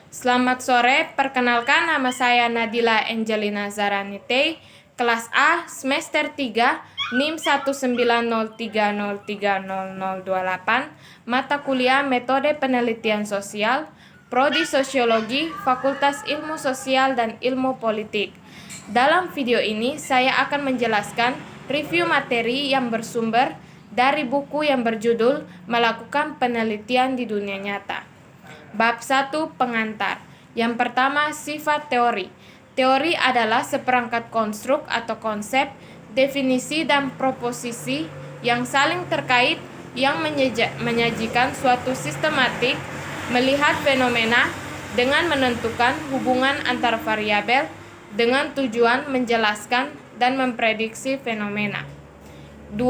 Selamat sore, perkenalkan nama saya Nadila Angelina Zaranite, kelas A, semester 3, NIM 19030300028, mata kuliah Metode Penelitian Sosial, Prodi Sosiologi, Fakultas Ilmu Sosial dan Ilmu Politik. Dalam video ini, saya akan menjelaskan review materi yang bersumber dari buku yang berjudul Melakukan Penelitian di Dunia Nyata. Bab 1 Pengantar. Yang pertama, sifat teori. Teori adalah seperangkat konstruk atau konsep, definisi dan proposisi yang saling terkait yang menyajikan suatu sistematik melihat fenomena dengan menentukan hubungan antar variabel dengan tujuan menjelaskan dan memprediksi fenomena. 2.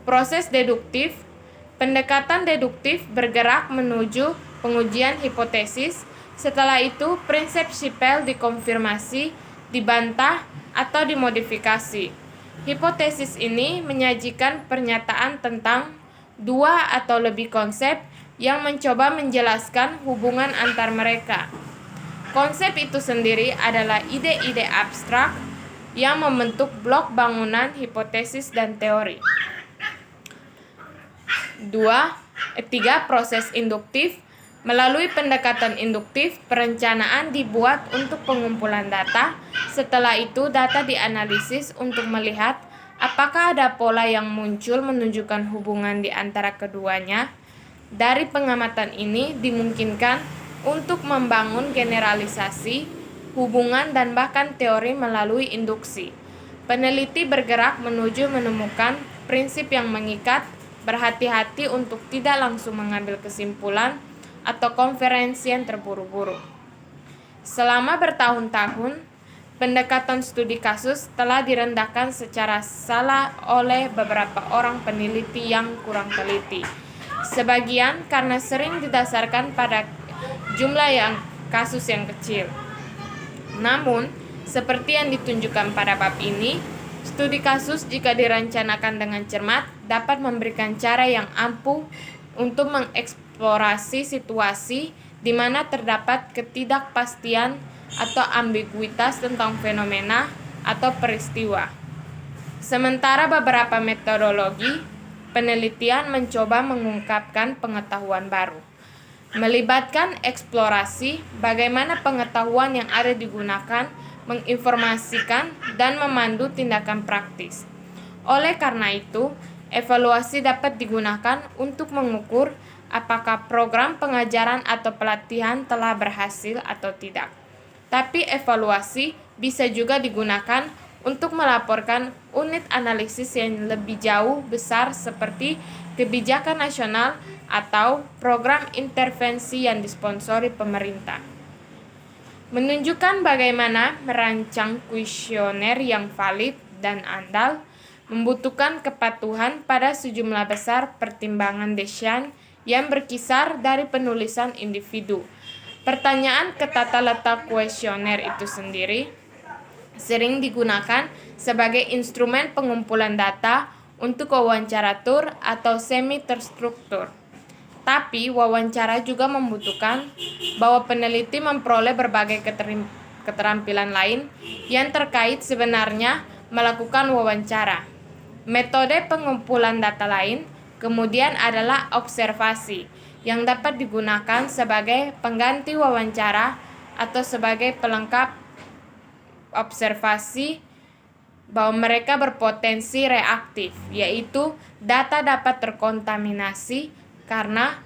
Proses deduktif. Pendekatan deduktif bergerak menuju pengujian hipotesis. Setelah itu, prinsip Shepel dikonfirmasi, dibantah, atau dimodifikasi. Hipotesis ini menyajikan pernyataan tentang dua atau lebih konsep yang mencoba menjelaskan hubungan antar mereka. Konsep itu sendiri adalah ide-ide abstrak yang membentuk blok bangunan hipotesis dan teori. 3. Proses induktif. Melalui pendekatan induktif, perencanaan dibuat untuk pengumpulan data. Setelah itu, data dianalisis untuk melihat apakah ada pola yang muncul menunjukkan hubungan di antara keduanya. Dari pengamatan ini dimungkinkan untuk membangun generalisasi, hubungan, dan bahkan teori melalui induksi. Peneliti bergerak menuju menemukan prinsip yang mengikat, berhati-hati untuk tidak langsung mengambil kesimpulan atau konferensi yang terburu-buru. Selama bertahun-tahun, pendekatan studi kasus telah direndahkan secara salah oleh beberapa orang peneliti yang kurang teliti. Sebagian karena sering didasarkan pada jumlah kasus yang kecil. Namun, seperti yang ditunjukkan pada bab ini, studi kasus jika direncanakan dengan cermat dapat memberikan cara yang ampuh untuk mengeksplorasi situasi di mana terdapat ketidakpastian atau ambiguitas tentang fenomena atau peristiwa. Sementara beberapa metodologi penelitian mencoba mengungkapkan pengetahuan baru, melibatkan eksplorasi bagaimana pengetahuan yang ada digunakan menginformasikan dan memandu tindakan praktis. Oleh karena itu, evaluasi dapat digunakan untuk mengukur apakah program pengajaran atau pelatihan telah berhasil atau tidak. Tapi evaluasi bisa juga digunakan untuk melaporkan unit analisis yang lebih jauh besar seperti kebijakan nasional atau program intervensi yang disponsori pemerintah. Menunjukkan bagaimana merancang kuesioner yang valid dan andal membutuhkan kepatuhan pada sejumlah besar pertimbangan desain yang berkisar dari penulisan individu. Pertanyaan ke tata letak kuesioner itu sendiri sering digunakan sebagai instrumen pengumpulan data untuk wawancara tur atau semi terstruktur. Tapi wawancara juga membutuhkan bahwa peneliti memperoleh berbagai keterampilan lain yang terkait sebenarnya melakukan wawancara. Metode pengumpulan data lain kemudian adalah observasi, yang dapat digunakan sebagai pengganti wawancara atau sebagai pelengkap observasi bahwa mereka berpotensi reaktif, yaitu data dapat terkontaminasi karena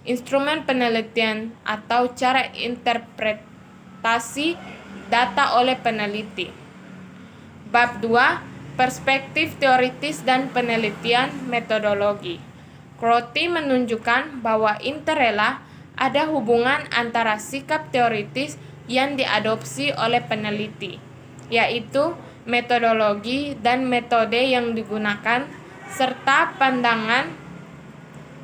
instrumen penelitian atau cara interpretasi data oleh peneliti. Bab 2. Perspektif teoritis dan penelitian metodologi. Crotty menunjukkan bahwa interrela ada hubungan antara sikap teoritis yang diadopsi oleh peneliti, yaitu metodologi dan metode yang digunakan, serta pandangan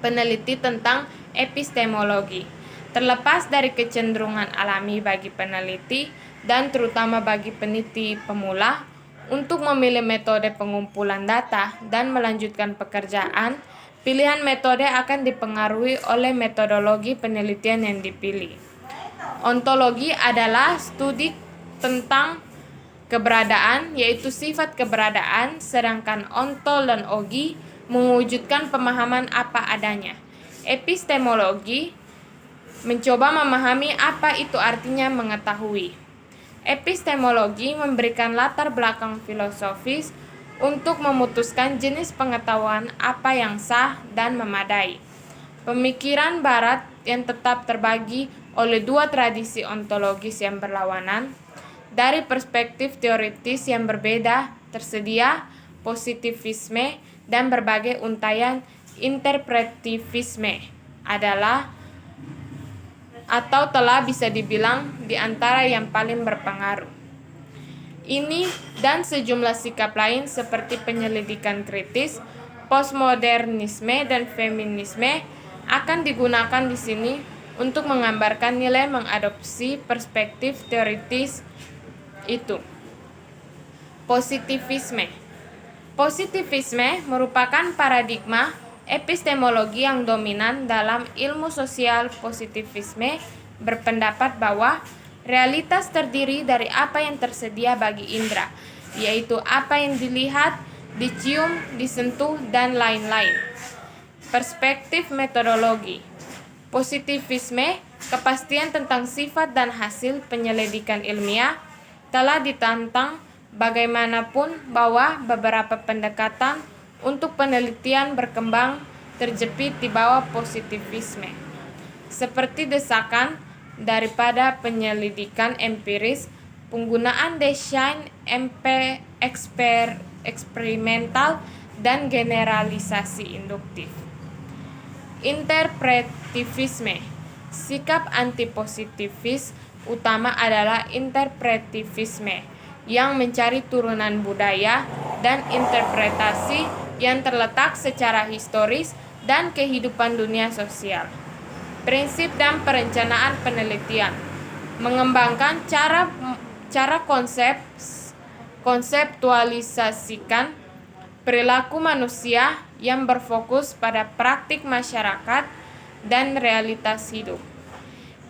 peneliti tentang epistemologi. Terlepas dari kecenderungan alami bagi peneliti dan terutama bagi peneliti pemula untuk memilih metode pengumpulan data dan melanjutkan pekerjaan, pilihan metode akan dipengaruhi oleh metodologi penelitian yang dipilih. Ontologi adalah studi tentang keberadaan, yaitu sifat keberadaan, sedangkan ontologi mewujudkan pemahaman apa adanya. Epistemologi mencoba memahami apa itu artinya mengetahui. Epistemologi memberikan latar belakang filosofis untuk memutuskan jenis pengetahuan apa yang sah dan memadai. Pemikiran Barat yang tetap terbagi oleh dua tradisi ontologis yang berlawanan. Dari perspektif teoritis yang berbeda, tersedia positivisme dan berbagai untayan interpretivisme adalah atau telah bisa dibilang di antara yang paling berpengaruh. Ini dan sejumlah sikap lain seperti penyelidikan kritis, postmodernisme, dan feminisme akan digunakan di sini untuk menggambarkan nilai mengadopsi perspektif teoritis itu. Positivisme. Positivisme merupakan paradigma epistemologi yang dominan dalam ilmu sosial. Positivisme berpendapat bahwa realitas terdiri dari apa yang tersedia bagi indera, yaitu apa yang dilihat, dicium, disentuh, dan lain-lain. Perspektif metodologi. Positivisme, kepastian tentang sifat dan hasil penyelidikan ilmiah, telah ditantang bagaimanapun bahwa beberapa pendekatan untuk penelitian berkembang terjepit di bawah positivisme, seperti desakan daripada penyelidikan empiris, penggunaan desain eksperimental, dan generalisasi induktif. Interpretivisme. Sikap antipositivis utama adalah interpretivisme yang mencari turunan budaya dan interpretasi yang terletak secara historis dan kehidupan dunia sosial. Prinsip dan perencanaan penelitian. Mengembangkan cara konseptualisasikan perilaku manusia yang berfokus pada praktik masyarakat dan realitas hidup.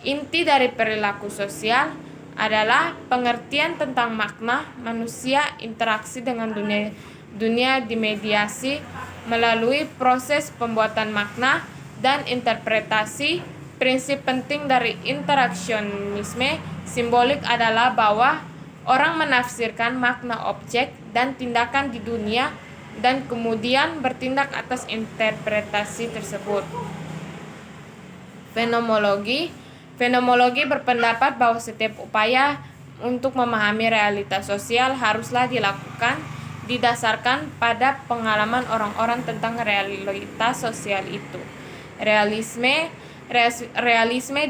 Inti dari perilaku sosial adalah pengertian tentang makna manusia interaksi dengan dunia dimediasi melalui proses pembuatan makna dan interpretasi. Prinsip penting dari interaksionisme simbolik adalah bahwa orang menafsirkan makna objek dan tindakan di dunia dan kemudian bertindak atas interpretasi tersebut. Fenomenologi berpendapat bahwa setiap upaya untuk memahami realitas sosial haruslah dilakukan didasarkan pada pengalaman orang-orang tentang realitas sosial itu. Realisme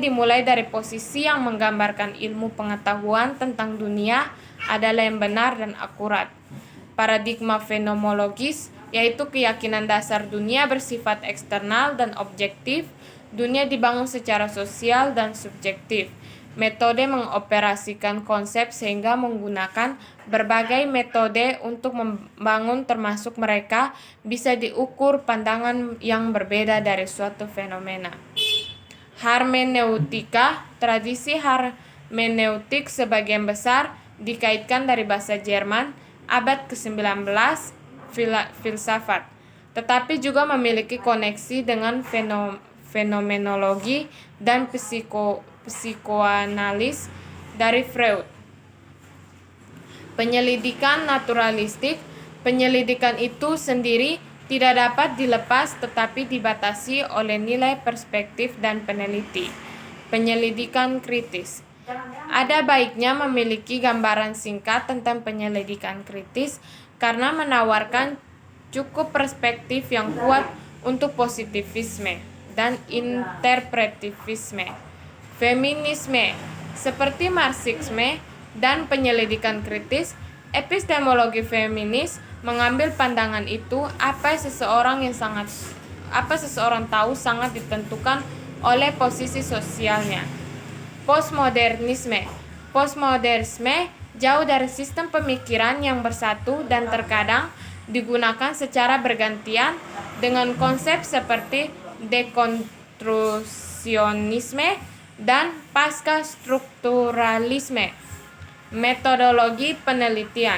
dimulai dari posisi yang menggambarkan ilmu pengetahuan tentang dunia adalah yang benar dan akurat. Paradigma fenomenologis yaitu keyakinan dasar dunia bersifat eksternal dan objektif. Dunia dibangun secara sosial dan subjektif. Metode mengoperasikan konsep sehingga menggunakan berbagai metode untuk membangun, termasuk mereka bisa diukur pandangan yang berbeda dari suatu fenomena. Hermeneutika. Tradisi hermeneutik sebagian besar dikaitkan dari bahasa Jerman abad ke-19 filsafat, tetapi juga memiliki koneksi dengan fenomenologi dan psikoanalis dari Freud. Penyelidikan naturalistik. Penyelidikan itu sendiri tidak dapat dilepas tetapi dibatasi oleh nilai perspektif dan peneliti. Penyelidikan kritis. Ada baiknya memiliki gambaran singkat tentang penyelidikan kritis karena menawarkan cukup perspektif yang kuat untuk positivisme dan interpretivisme. Feminisme. Seperti Marxisme dan penyelidikan kritis, epistemologi feminis mengambil pandangan itu apa seseorang tahu sangat ditentukan oleh posisi sosialnya. Postmodernisme. Postmodernisme jauh dari sistem pemikiran yang bersatu dan terkadang digunakan secara bergantian dengan konsep seperti dekonstrusionisme dan pasca strukturalisme. Metodologi penelitian.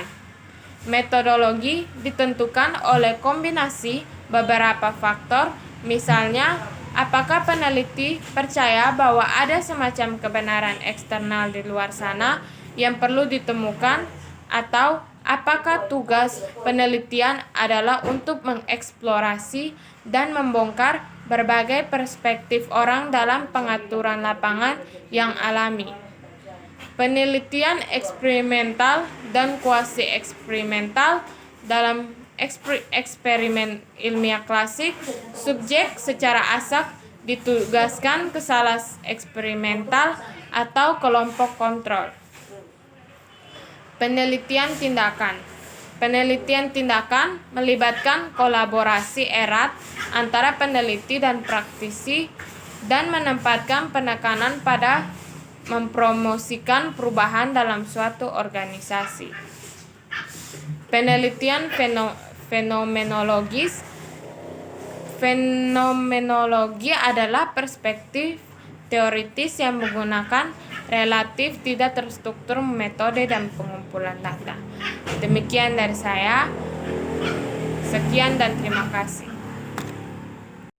Metodologi ditentukan oleh kombinasi beberapa faktor, misalnya apakah peneliti percaya bahwa ada semacam kebenaran eksternal di luar sana yang perlu ditemukan, atau apakah tugas penelitian adalah untuk mengeksplorasi dan membongkar berbagai perspektif orang dalam pengaturan lapangan yang alami. Penelitian eksperimental dan kuasi-eksperimental. Dalam eksperimen ilmiah klasik, subjek secara asal ditugaskan ke salah eksperimental atau kelompok kontrol. Penelitian tindakan. Penelitian tindakan melibatkan kolaborasi erat antara peneliti dan praktisi dan menempatkan penekanan pada mempromosikan perubahan dalam suatu organisasi. Penelitian fenomenologis. Fenomenologi adalah perspektif teoritis yang menggunakan relatif tidak terstruktur metode dan pengumpulan data. Demikian dari saya. Sekian dan terima kasih.